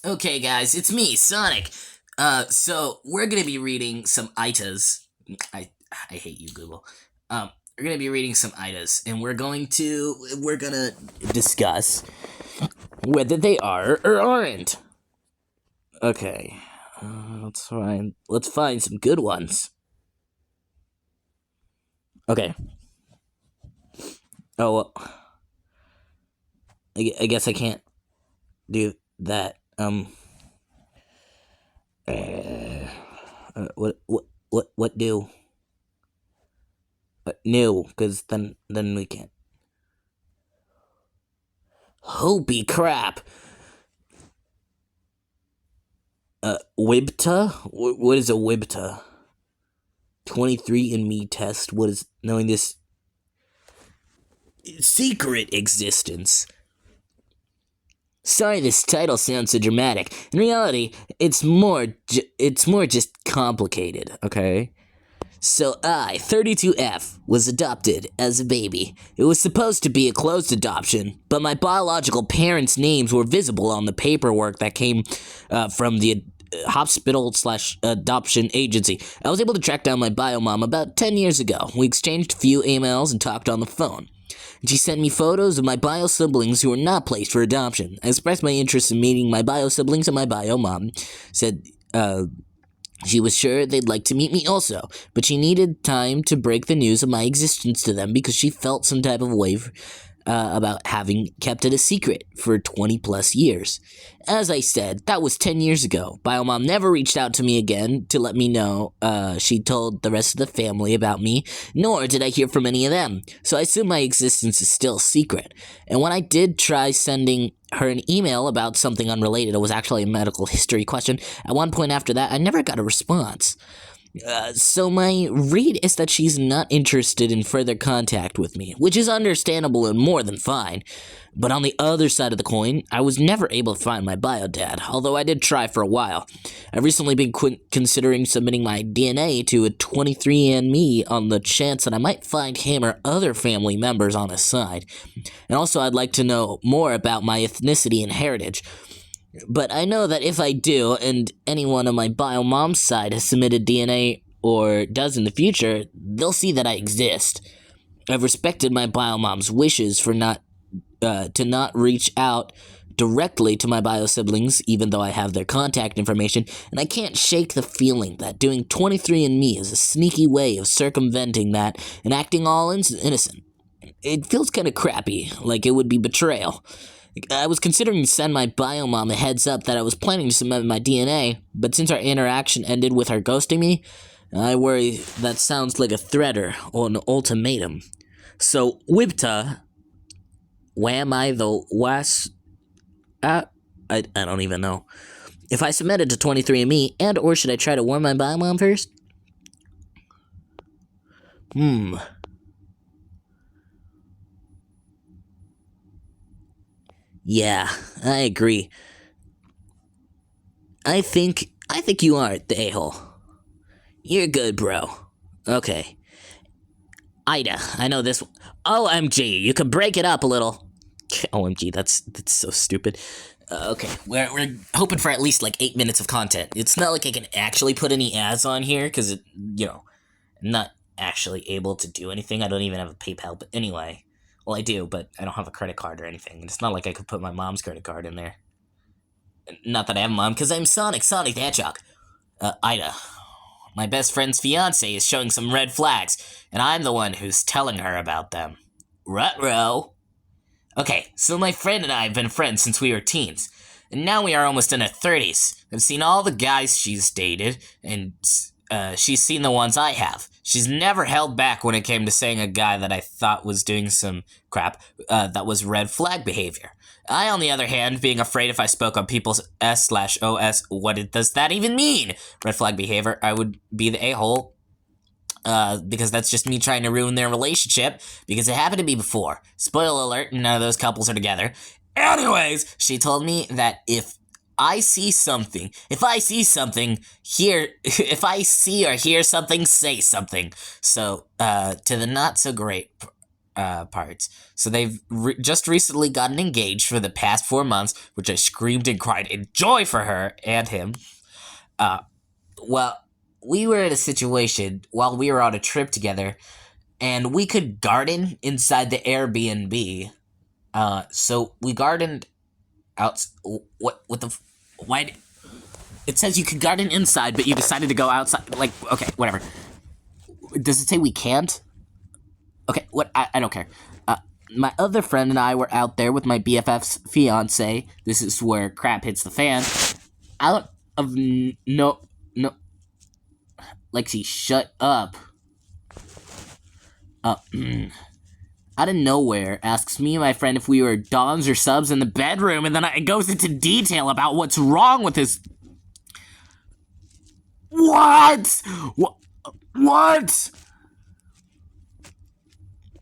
Okay, guys, it's me, Sonic. So we're gonna be reading some AITAs. I hate you, Google. We're gonna be reading some AITAs, and we're gonna discuss whether they are or aren't. Okay, let's find some good ones. Okay. Oh, well, I guess I can't do that. What do? New, because then we can't. Holy crap! WIBTA? What is a WIBTA? 23andMe test. What is knowing this secret existence? Sorry, this title sounds so dramatic. In reality, it's more just complicated. Okay. So I, 32F, was adopted as a baby. It was supposed to be a closed adoption, but my biological parents' names were visible on the paperwork that came from the hospital/adoption agency. I was able to track down my bio mom about 10 years ago. We exchanged a few emails and talked on the phone. She sent me photos of my bio siblings who were not placed for adoption. I expressed my interest in meeting my bio siblings, and my bio mom said, she was sure they'd like to meet me also, but she needed time to break the news of my existence to them because she felt some type of way about having kept it a secret for 20 plus years. As I said, that was 10 years ago. Biomom never reached out to me again to let me know she told the rest of the family about me, nor did I hear from any of them, so I assume my existence is still secret. And when I did try sending her an email about something unrelated, it was actually a medical history question, at one point after that, I never got a response. So my read is that she's not interested in further contact with me, which is understandable and more than fine. But on the other side of the coin, I was never able to find my bio dad, although I did try for a while. I've recently been considering submitting my DNA to a 23andMe on the chance that I might find him or other family members on his side. And also I'd like to know more about my ethnicity and heritage. But I know that if I do, and anyone on my bio mom's side has submitted DNA or does in the future, they'll see that I exist. I've respected my bio mom's wishes for to not reach out directly to my bio siblings, even though I have their contact information, and I can't shake the feeling that doing 23andMe is a sneaky way of circumventing that and acting all innocent. It feels kind of crappy, like it would be betrayal. I was considering to send my bio mom a heads up that I was planning to submit my DNA, but since our interaction ended with her ghosting me, I worry that sounds like a threat or an ultimatum. So, WIBTA, wham I the was... I don't even know. If I submitted to 23andMe, and or should I try to warn my bio mom first? Yeah, I agree. I think you are the a-hole. You're good, bro. Okay. AITA, I know this. OMG, you could break it up a little. OMG, that's so stupid. Okay, we're hoping for at least like 8 minutes of content. It's not like I can actually put any ads on here because I'm not actually able to do anything. I don't even have a PayPal, but anyway. Well, I do, but I don't have a credit card or anything. It's not like I could put my mom's credit card in there. Not that I have a mom, because I'm Sonic the Hedgehog. AITA. My best friend's fiance is showing some red flags, and I'm the one who's telling her about them. Ruh-roh. Okay, so my friend and I have been friends since we were teens, and now we are almost in our 30s. I've seen all the guys she's dated, and she's seen the ones I have. She's never held back when it came to saying a guy that I thought was doing some crap that was red flag behavior. I, on the other hand, being afraid if I spoke on people's S/OS, what does that even mean? Red flag behavior, I would be the a-hole. Because that's just me trying to ruin their relationship, because it happened to me before. Spoiler alert, none of those couples are together. Anyways, she told me that if I see or hear something, say something. So, to the not so great, parts. So they've just recently gotten engaged for the past 4 months, which I screamed and cried in joy for her and him. Well, we were in a situation while we were on a trip together, and we could garden inside the Airbnb. So we gardened out. What the? Why? It says you could garden inside, but you decided to go outside. Like, okay, whatever. Does it say we can't? Okay, what? I don't care. My other friend and I were out there with my BFF's fiance. This is where crap hits the fan. Out of no. Lexi, shut up. Out of nowhere, asks me and my friend if we were doms or subs in the bedroom, and then it goes into detail about what's wrong with his. What? What?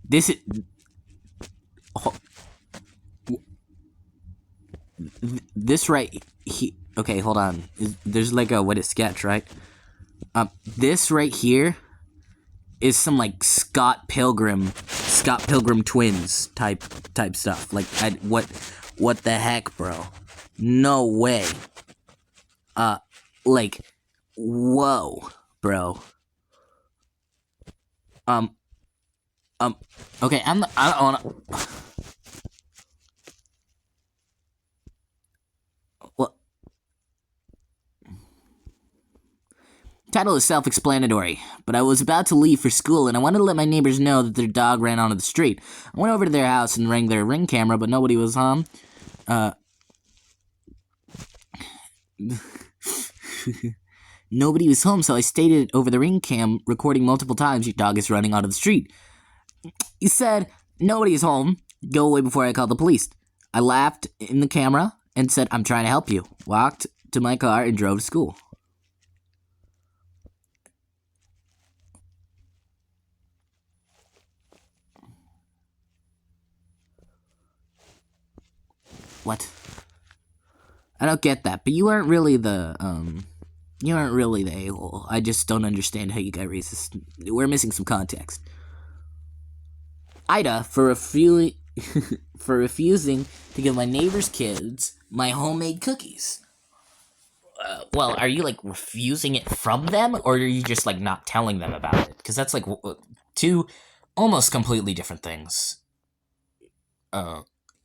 This is. This right. Okay, hold on. There's like a sketch, right? This right here is some like Scott Pilgrim twins type stuff. Like, what the heck, bro? No way. Like, whoa, bro. Okay, I don't wanna. What? Title is self-explanatory, but I was about to leave for school and I wanted to let my neighbors know that their dog ran onto the street. I went over to their house and rang their Ring camera, but nobody was home. Nobody was home, so I stated over the Ring cam, recording multiple times, "Your dog is running onto the street." He said, "Nobody is home. Go away before I call the police." I laughed in the camera and said, "I'm trying to help you." Walked to my car and drove to school. What? I don't get that, but you aren't really the a-hole. I just don't understand how you got racist. We're missing some context. AITA for refusing to give my neighbor's kids my homemade cookies. Well, are you like refusing it from them, or are you just like not telling them about it? Because that's like two almost completely different things.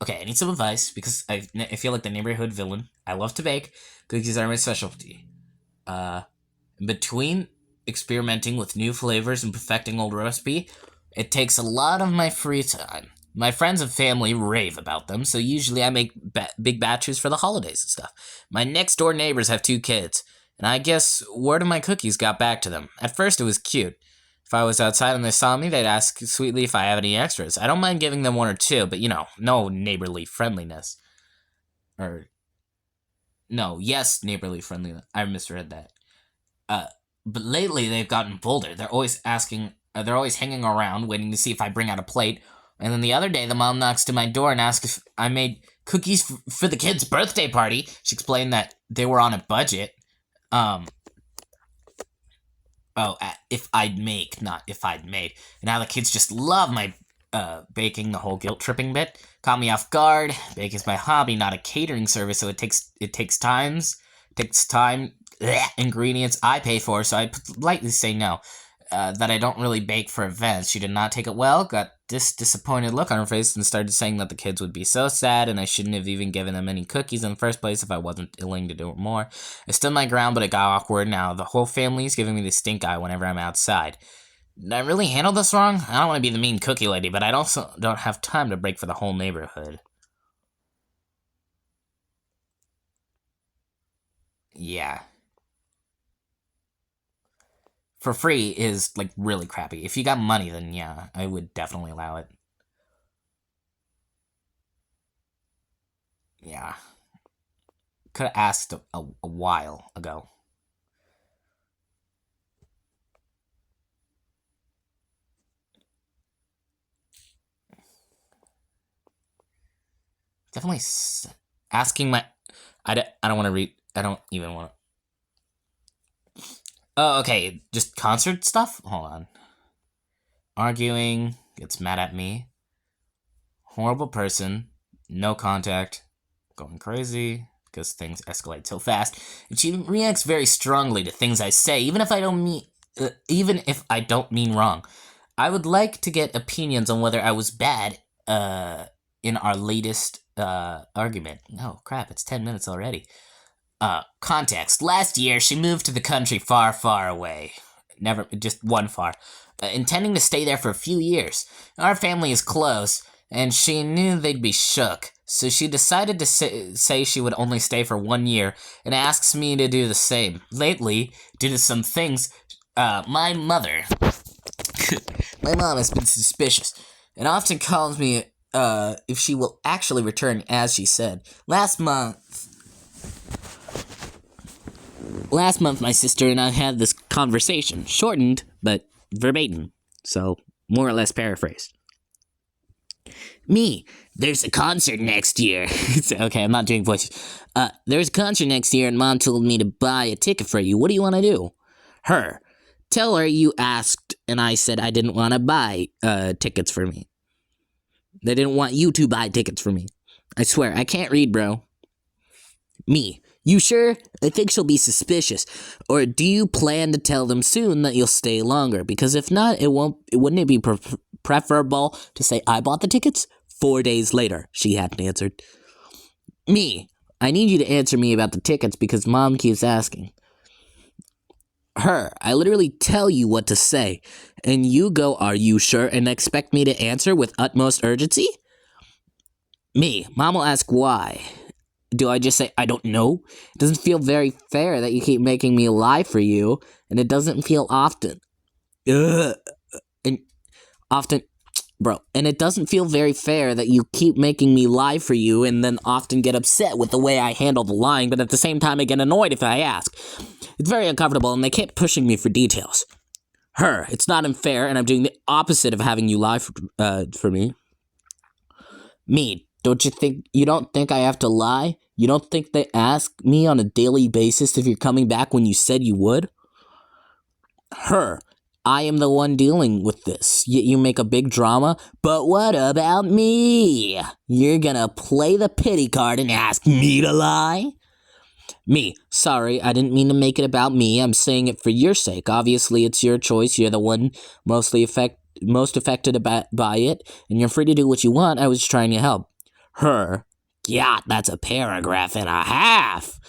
Okay, I need some advice because I feel like the neighborhood villain. I love to bake. Cookies are my specialty. Between experimenting with new flavors and perfecting old recipe, it takes a lot of my free time. My friends and family rave about them, so usually I make big batches for the holidays and stuff. My next door neighbors have 2 kids, and I guess word of my cookies got back to them. At first it was cute. If I was outside and they saw me, they'd ask sweetly if I have any extras. I don't mind giving them 1 or 2, but no neighborly friendliness. Neighborly friendliness. I misread that. But lately they've gotten bolder. They're always hanging around, waiting to see if I bring out a plate. And then the other day, the mom knocks to my door and asks if I made cookies for the kid's birthday party. She explained that they were on a budget. If I'd make, not if I'd made. And now the kids just love my baking, the whole guilt-tripping bit. Caught me off guard. Bake is my hobby, not a catering service, so it takes time. Ingredients I pay for, so I politely say no. That I don't really bake for events. She did not take it well, got this disappointed look on her face, and started saying that the kids would be so sad, and I shouldn't have even given them any cookies in the first place if I wasn't willing to do it more. I stood my ground, but it got awkward now. The whole family is giving me the stink eye whenever I'm outside. Did I really handle this wrong? I don't want to be the mean cookie lady, but I also don't have time to break for the whole neighborhood. Yeah. For free is, like, really crappy. If you got money, then yeah, I would definitely allow it. Yeah. Could have asked a while ago. Definitely asking my... I don't want to read... I don't even want to... Oh, okay, just concert stuff? Hold on. Arguing, gets mad at me. horrible person, no contact, going crazy because things escalate so fast, and she reacts very strongly to things I say, even if I don't mean wrong. I would like to get opinions on whether I was bad in our latest argument. Oh crap, it's 10 minutes already. Context. Last year, she moved to the country far, far away. Never, just one far. Intending to stay there for a few years. Our family is close, and she knew they'd be shook. So she decided to say she would only stay for 1 year, and asks me to do the same. Lately, due to some things, my mother, my mom has been suspicious, and often calls me, if she will actually return, as she said. Last month, my sister and I had this conversation, shortened, but verbatim, so more or less paraphrased. Me, there's a concert next year. Okay, I'm not doing voices. There's a concert next year and Mom told me to buy a ticket for you. What do you want to do? Her, tell her you asked and I said I didn't want to buy tickets for me. They didn't want you to buy tickets for me. I swear, I can't read, bro. Me, you sure? I think she'll be suspicious. Or do you plan to tell them soon that you'll stay longer? Because if not, wouldn't it be preferable to say I bought the tickets? 4 days later, she hadn't answered. Me, I need you to answer me about the tickets because Mom keeps asking. Her, I literally tell you what to say, and you go, are you sure, and expect me to answer with utmost urgency? Me, Mom will ask why. Do I just say, I don't know? It doesn't feel very fair that you keep making me lie for you, and it doesn't feel often. And it doesn't feel very fair that you keep making me lie for you and then often get upset with the way I handle the lying, but at the same time I get annoyed if I ask. It's very uncomfortable, and they keep pushing me for details. Her, it's not unfair, and I'm doing the opposite of having you lie for me. Me, you don't think I have to lie? You don't think they ask me on a daily basis if you're coming back when you said you would? Her, I am the one dealing with this, yet you make a big drama. But what about me? You're gonna play the pity card and ask me to lie? Me, sorry, I didn't mean to make it about me. I'm saying it for your sake. Obviously, it's your choice. You're the one most affected by it, and you're free to do what you want. I was just trying to help. Her, yeah, that's a paragraph and a half.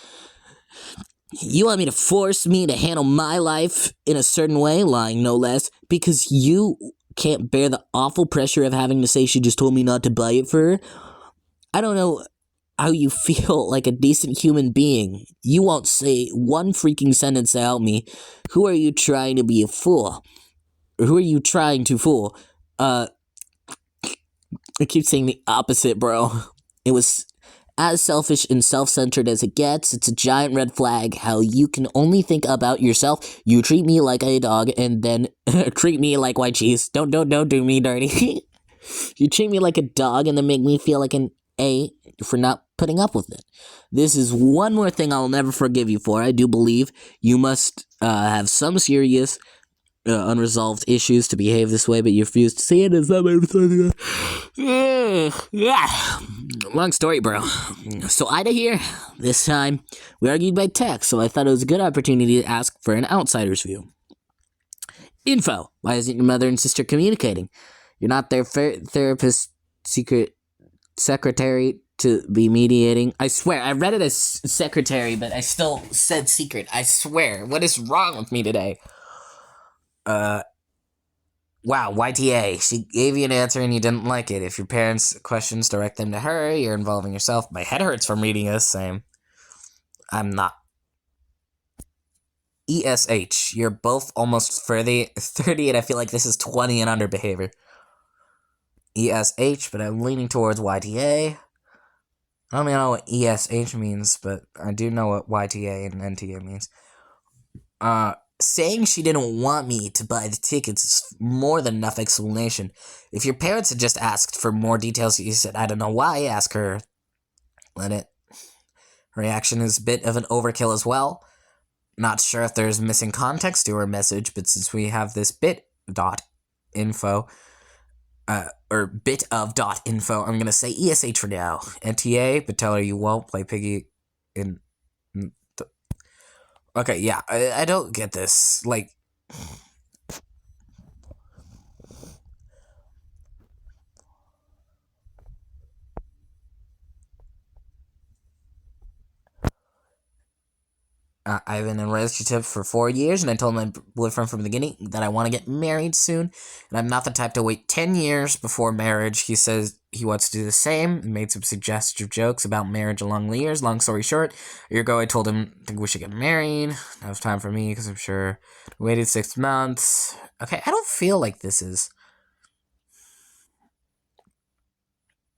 You want me to force me to handle my life in a certain way, lying no less, because you can't bear the awful pressure of having to say she just told me not to buy it for her? I don't know how you feel like a decent human being. You won't say one freaking sentence to help me. Who are you trying to be a fool? Who are you trying to fool? I keep saying the opposite, bro. It was as selfish and self-centered as it gets. It's a giant red flag how you can only think about yourself. You treat me like a dog and then treat me like white cheese. Don't do me dirty. You treat me like a dog and then make me feel like an A for not putting up with it. This is one more thing I'll never forgive you for. I do believe you must have some serious unresolved issues to behave this way, but you refuse to see it as something. Long story, bro. So AITA here. This time, we argued by text, so I thought it was a good opportunity to ask for an outsider's view. Info. Why isn't your mother and sister communicating? You're not their therapist, secretary to be mediating. I swear, I read it as secretary, but I still said secret. I swear. What is wrong with me today? Wow, YTA. She gave you an answer and you didn't like it. If your parents' questions, direct them to her. You're involving yourself. My head hurts from reading this. Same. I'm not. ESH. You're both almost 30, and I feel like this is 20 and under behavior. ESH, but I'm leaning towards YTA. I don't even know what ESH means, but I do know what YTA and NTA means. Saying she didn't want me to buy the tickets is more than enough explanation. If your parents had just asked for more details, you said, I don't know why, ask her. Let it. Reaction is a bit of an overkill as well. Not sure if there's missing context to her message, but since we have this bit.info, or bit of dot info. I'm gonna say ESH for now. NTA, but tell her you won't play Piggy in okay, yeah, I don't get this. Like, I've been in a relationship for 4 years, and I told my boyfriend from the beginning that I want to get married soon, and I'm not the type to wait 10 years before marriage. He says he wants to do the same, and made some suggestive jokes about marriage along the years. Long story short, a year ago I told him I think we should get married. Now it's time for me, because I'm sure I waited 6 months. Okay, I don't feel like this is...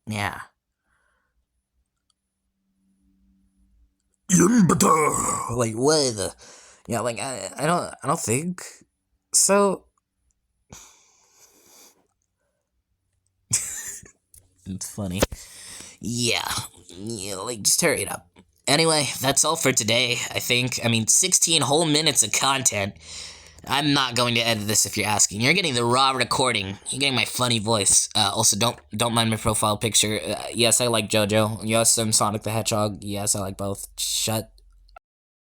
Yeah. Like, what the... Yeah, like, I don't think so. It's funny. Yeah. Yeah, like, just hurry it up. Anyway, that's all for today, I think. I mean, 16 whole minutes of content. I'm not going to edit this if you're asking. You're getting the raw recording. You're getting my funny voice. Also, don't mind my profile picture. Yes, I like JoJo. Yes, I'm Sonic the Hedgehog. Yes, I like both. Shut